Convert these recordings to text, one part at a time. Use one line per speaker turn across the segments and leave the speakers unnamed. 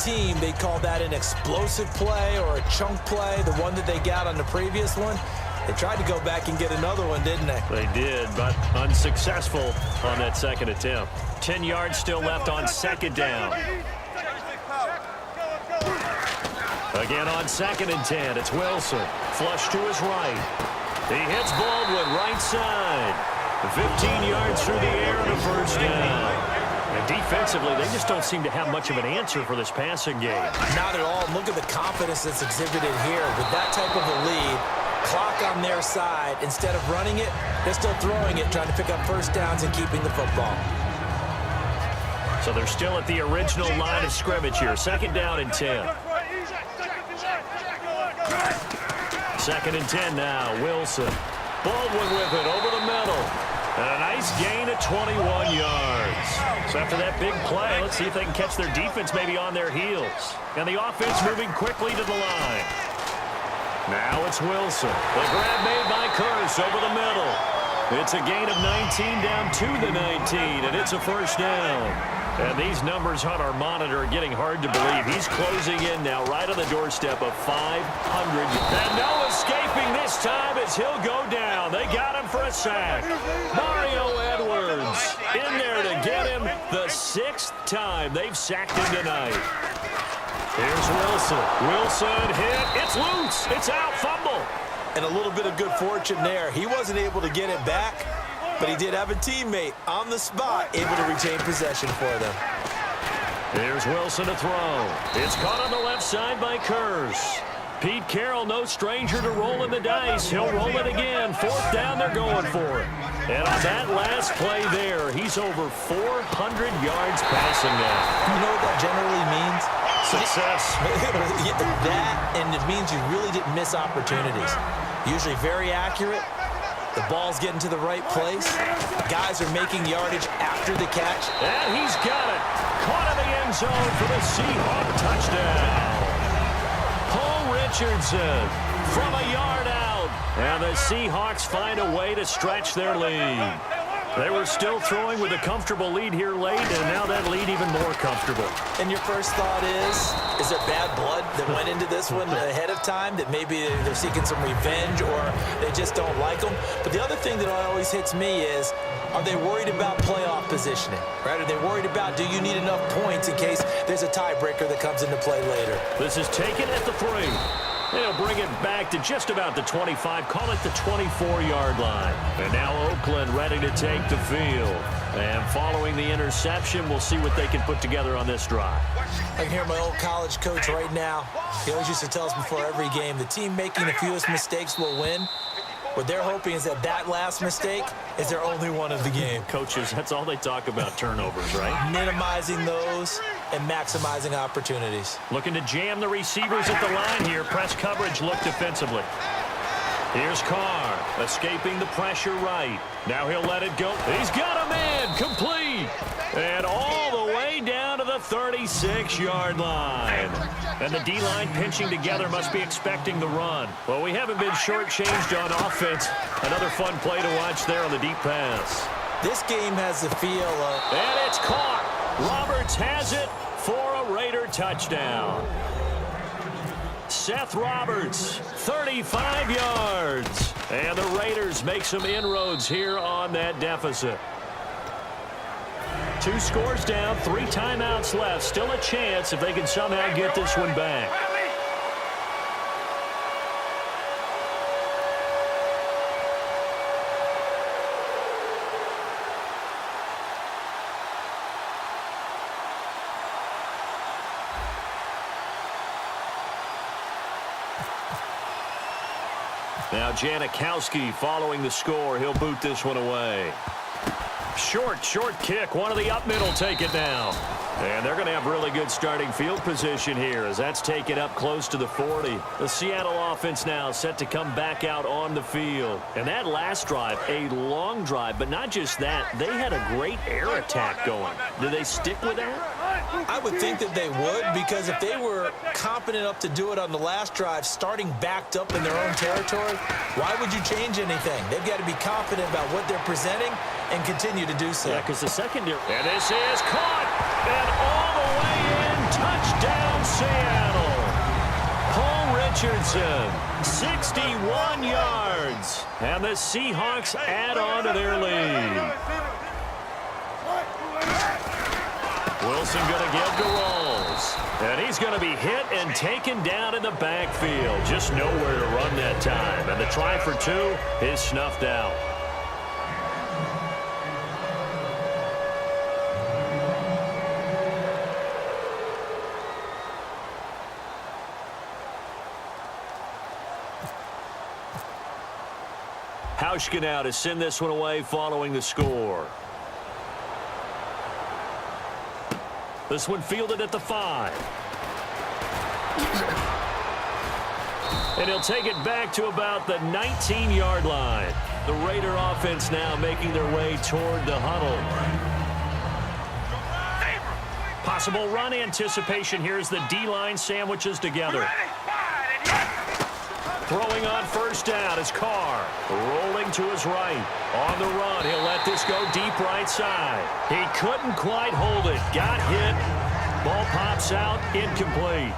team, they'd call that an explosive play or a chunk play, the one that they got on the previous one. They tried to go back and get another one, didn't they?
They did, but unsuccessful on that second attempt. 10 yards still left on second down. Again on 2nd and 10, it's Wilson. Flush to his right. He hits Baldwin right side. 15 yards through the air and a first down. And defensively, they just don't seem to have much of an answer for this passing game.
Not at all. Look at the confidence that's exhibited here. With that type of a lead, clock on their side, instead of running it, they're still throwing it, trying to pick up first downs and keeping the football.
So they're still at the original line of scrimmage here. 2nd down and 10. 2nd and 10 now. Wilson. Baldwin with it over the middle. And a nice gain of 21 yards. So after that big play, let's see if they can catch their defense maybe on their heels. And the offense moving quickly to the line. Now it's Wilson. The grab made by Curse over the middle. It's a gain of 19 down to the 19, and it's a first down. And these numbers on our monitor are getting hard to believe. He's closing in now right on the doorstep of 500. And no escaping this time as he'll go down. They got him for a sack. Mario Edwards in there to get him the 6th time they've sacked him tonight. Here's Wilson. Wilson hit. It's loose. It's out. Fumble.
And a little bit of good fortune there. He wasn't able to get it back, but he did have a teammate on the spot able to retain possession for them.
Here's Wilson to throw. It's caught on the left side by Curse. Pete Carroll, no stranger to rolling the dice. He'll roll it again. 4th down, they're going for it. And on that last play there, he's over 400 yards passing now.
You know what that generally means?
Success.
That, and it means you really didn't miss opportunities. Usually very accurate. The ball's getting to the right place. Guys are making yardage after the catch.
And he's got it. Caught in the end zone for the Seahawk touchdown. Paul Richardson from a yard out. And the Seahawks find a way to stretch their lead. They were still throwing with a comfortable lead here late, and now that lead even more comfortable.
And your first thought is there bad blood that went into this one ahead of time, that maybe they're seeking some revenge or they just don't like them? But the other thing that always hits me is, are they worried about playoff positioning? Right? Are they worried about, do you need enough points in case there's a tiebreaker that comes into play later?
This is taken at the 3. They'll bring it back to just about the 25, call it the 24-yard line. And now Oakland ready to take the field. And following the interception, we'll see what they can put together on this drive.
I can hear my old college coach right now. He always used to tell us before every game, the team making the fewest mistakes will win. What they're hoping is that last mistake is their only one of the game.
Coaches, that's all they talk about, turnovers, right?
Minimizing those and maximizing opportunities.
Looking to jam the receivers at the line here. Press coverage look defensively. Here's Carr, escaping the pressure right. Now he'll let it go. He's got a man, complete. And all the way down to the 36-yard line. And the D-line pinching together must be expecting the run. Well, we haven't been shortchanged on offense. Another fun play to watch there on the deep pass.
This game has the feel of...
And it's caught. Roberts has it for a Raider touchdown. Seth Roberts, 35 yards. And the Raiders make some inroads here on that deficit. 2 scores down, 3 timeouts left. Still a chance if they can somehow get this one back. Now Janikowski following the score. He'll boot this one away. Short kick. One of the up middle take it now. And they're going to have really good starting field position here as that's taken up close to the 40. The Seattle offense now set to come back out on the field. And that last drive, a long drive, but not just that. They had a great air attack going. Do they stick with that?
I would think that they would, because if they were confident enough to do it on the last drive, starting backed up in their own territory, why would you change anything? They've got to be confident about what they're presenting and continue to do so.
Yeah, because the secondary. And this is caught. And all the way in. Touchdown, Richardson, 61 yards. And the Seahawks add on to their lead. Wilson going to give to Rolls. And he's going to be hit and taken down in the backfield. Just nowhere to run that time. And the try for two is snuffed out. Hauschka now to send this one away following the score. This one fielded at the 5. And he'll take it back to about the 19-yard line. The Raider offense now making their way toward the huddle. Possible run anticipation here as the D-line sandwiches together. Throwing on first down is Carr. Rolling to his right. On the run, he'll let this go deep right side. He couldn't quite hold it. Got hit. Ball pops out. Incomplete.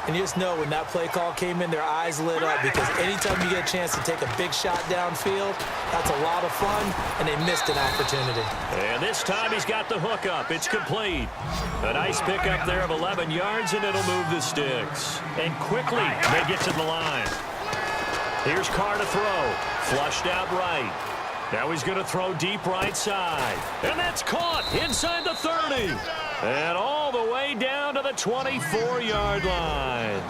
And you just know when that play call came in, their eyes lit up because anytime you get a chance to take a big shot downfield, that's a lot of fun, and they missed an opportunity.
And this time he's got the hook up. It's complete. A nice pickup there of 11 yards, and it'll move the sticks. And quickly, they get to the line. Here's Carr to throw. Flushed out right. Now he's going to throw deep right side. And that's caught inside the 30. And all the way down to the 24-yard line.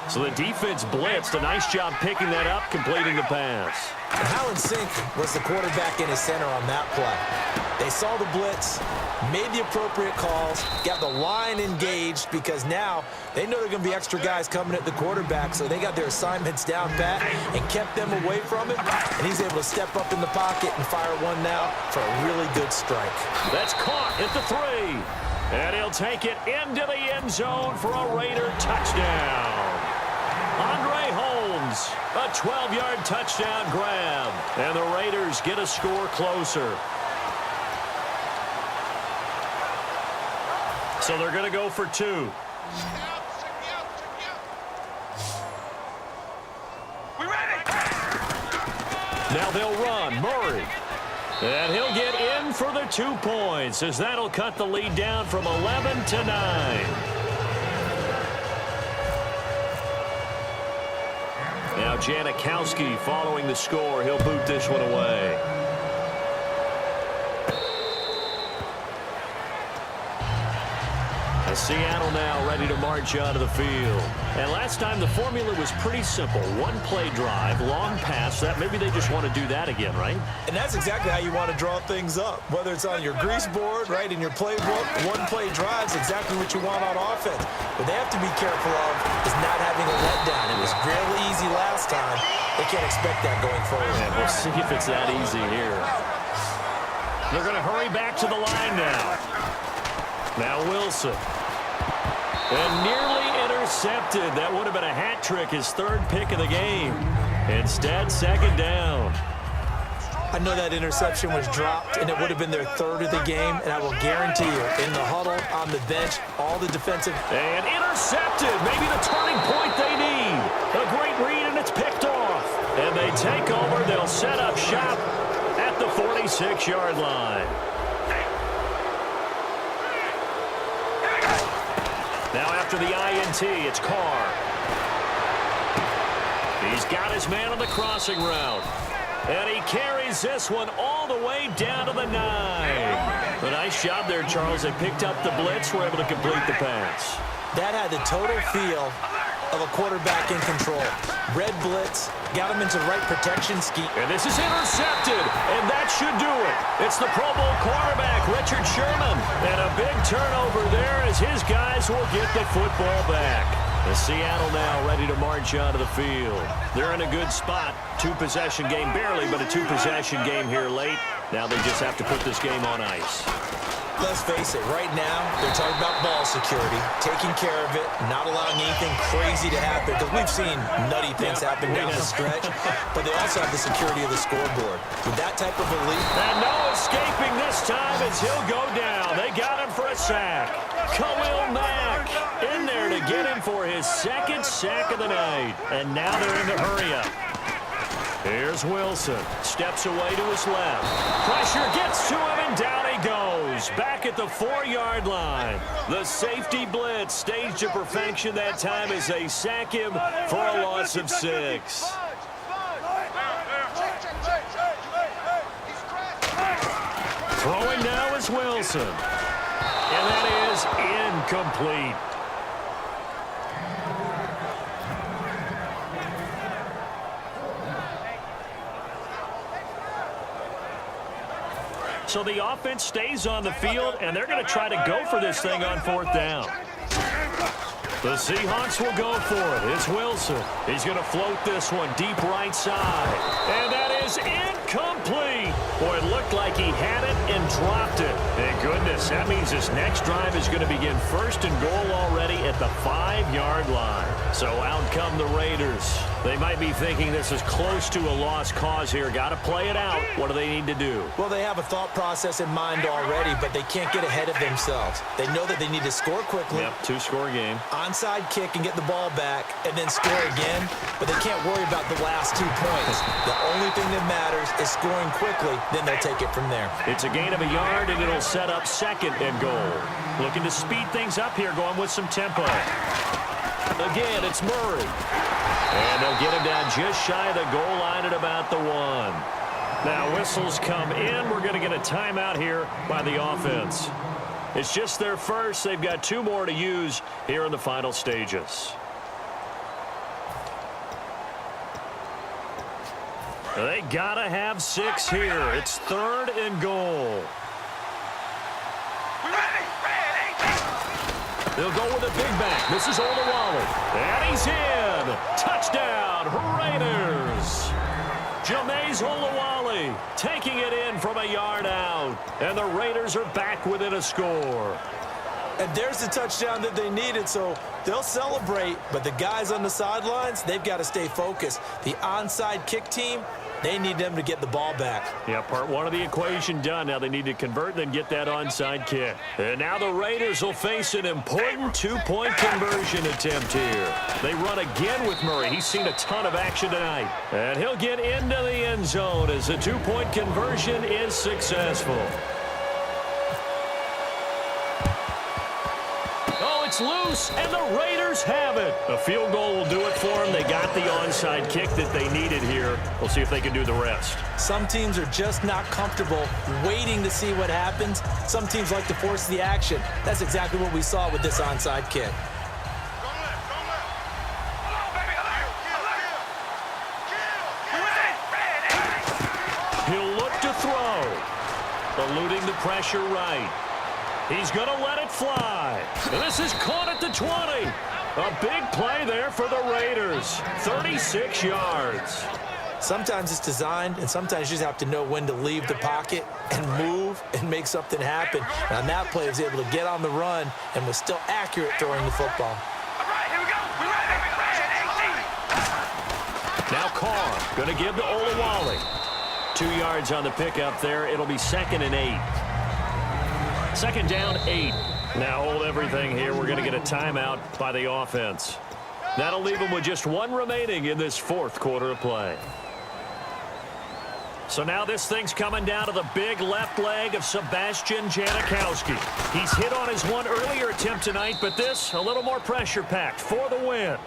So the defense blitzed. A nice job picking that up, completing the pass.
And how in sync was the quarterback in his center on that play? They saw the blitz, made the appropriate calls, got the line engaged because now they know there are going to be extra guys coming at the quarterback, so they got their assignments down pat and kept them away from it, and he's able to step up in the pocket and fire one now for a really good strike.
That's caught at the 3. And he'll take it into the end zone for a Raider touchdown. Andre Holmes, a 12-yard touchdown grab. And the Raiders get a score closer. So they're going to go for 2. Now they'll run. Murray. And he'll get in for the 2 points as that'll cut the lead down from 11 to 9. Now Janikowski following the score. He'll boot this one away. Seattle now ready to march out of the field. And last time the formula was pretty simple. One play drive, long pass. That maybe they just want to do that again, right?
And that's exactly how you want to draw things up. Whether it's on your grease board, right, in your playbook, one play drive is exactly what you want on offense. What they have to be careful of is not having a letdown. It was really easy last time. They can't expect that going forward.
And we'll see if it's that easy here. They're going to hurry back to the line now. Now Wilson. And nearly intercepted. That would have been a hat trick, his 3rd pick of the game. Instead, 2nd down.
I know that interception was dropped, and it would have been their 3rd of the game, and I will guarantee you, in the huddle, on the bench, all the defensive...
And intercepted. Maybe the turning point they need. A great read, and it's picked off. And they take over. They'll set up shop at the 46-yard line. Now after the INT, it's Carr. He's got his man on the crossing route. And he carries this one all the way down to the 9. A nice job there, Charles. They picked up the blitz, were able to complete the pass.
That had the total feel of a quarterback in control. Red blitz, got him into the right protection scheme.
And this is intercepted, and that should do it. It's the Pro Bowl quarterback, Richard Sherman. And a big turnover there as his guys will get the football back. The Seattle now ready to march out of the field. They're in a good spot. 2-possession game, barely, but a 2-possession game here late. Now they just have to put this game on ice.
Let's face it, right now, they're talking about ball security, taking care of it, not allowing anything crazy to happen, because we've seen nutty things happen down the stretch, but they also have the security of the scoreboard. With that type of a lead...
And no escaping this time as he'll go down. They got him for a sack. Khalil Mack in there to get him for his second sack of the night. And now they're in the hurry-up. Here's Wilson. Steps away to his left. Pressure gets to him, and down he goes. Back at the 4-yard line. The safety blitz staged to perfection that time as they sack him for a loss of 6. Throwing now is Wilson. And that is incomplete. So the offense stays on the field, and they're going to try to go for this thing on 4th down. The Seahawks will go for it. It's Wilson. He's going to float this one deep right side. And that is incomplete. Boy, it looked like he had it and dropped it. Thank goodness. That means this next drive is going to begin 1st and goal already at the 5-yard line. So out come the Raiders. They might be thinking this is close to a lost cause here. Got to play it out. What do they need to do?
Well, they have a thought process in mind already, but they can't get ahead of themselves. They know that they need to score quickly.
Yep, 2-score game.
Onside kick and get the ball back and then score again, but they can't worry about the last 2 points. The only thing that matters is scoring quickly, then they'll take it from there.
It's a gain of a yard, and it'll set up 2nd and goal. Looking to speed things up here, going with some tempo. Again, it's Murray. And they'll get him down just shy of the goal line at about the 1. Now whistles come in. We're going to get a timeout here by the offense. It's just their first. They've got 2 more to use here in the final stages. They got to have 6 here. It's 3rd and goal. They'll go with a big back. This is Olawale. And he's in. Touchdown, Raiders. Jameis Olawale taking it in from a yard out. And the Raiders are back within a score.
And there's the touchdown that they needed, so they'll celebrate. But the guys on the sidelines, they've got to stay focused. The onside kick team, they need them to get the ball back.
Yeah, part 1 of the equation done. Now they need to convert and then get that onside kick. And now the Raiders will face an important 2-point conversion attempt here. They run again with Murray. He's seen a ton of action tonight. And he'll get into the end zone as the 2-point conversion is successful. It's loose, and the Raiders have it. A field goal will do it for them. They got the onside kick that they needed here. We'll see if they can do the rest.
Some teams are just not comfortable waiting to see what happens. Some teams like to force the action. That's exactly what we saw with this onside kick.
He'll look to throw. Eluding the pressure right. He's going to let it fly. And this is caught at the 20. A big play there for the Raiders. 36 yards.
Sometimes it's designed, and sometimes you just have to know when to leave the pocket and move and make something happen. And on that play, he was able to get on the run and was still accurate throwing the football.
All right, here we go. We're ready.
Now Carr going to give to Olawale. 2 yards on the pickup there. It'll be 2nd and 8. 2nd down, 8. Now hold everything here. We're going to get a timeout by the offense. That'll leave them with just 1 remaining in this 4th quarter of play. So now this thing's coming down to the big left leg of Sebastian Janikowski. He's hit on his one earlier attempt tonight, but this a little more pressure-packed for the win.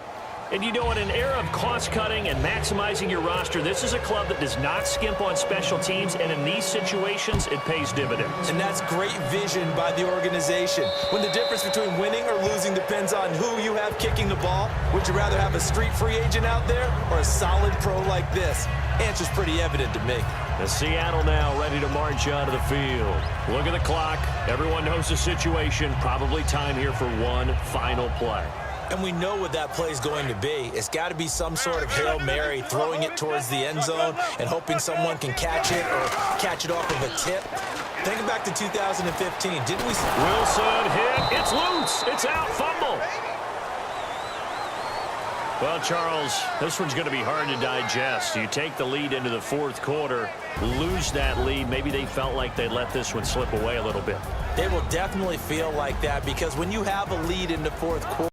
And you know, in an era of cost-cutting and maximizing your roster, this is a club that does not skimp on special teams, and in these situations, it pays dividends.
And that's great vision by the organization. When the difference between winning or losing depends on who you have kicking the ball, would you rather have a street free agent out there or a solid pro like this? Answer's pretty evident to me.
The Seattle now ready to march onto the field. Look at the clock. Everyone knows the situation. Probably time here for one final play.
And we know what that play is going to be. It's got to be some sort of Hail Mary, throwing it towards the end zone and hoping someone can catch it or catch it off of a tip. Thinking back to 2015, didn't we?
Wilson hit. It's loose. It's out. Fumble. Well, Charles, this one's going to be hard to digest. You take the lead into the 4th quarter, lose that lead. Maybe they felt like they let this one slip away a little bit.
They will definitely feel like that because when you have a lead in the 4th quarter,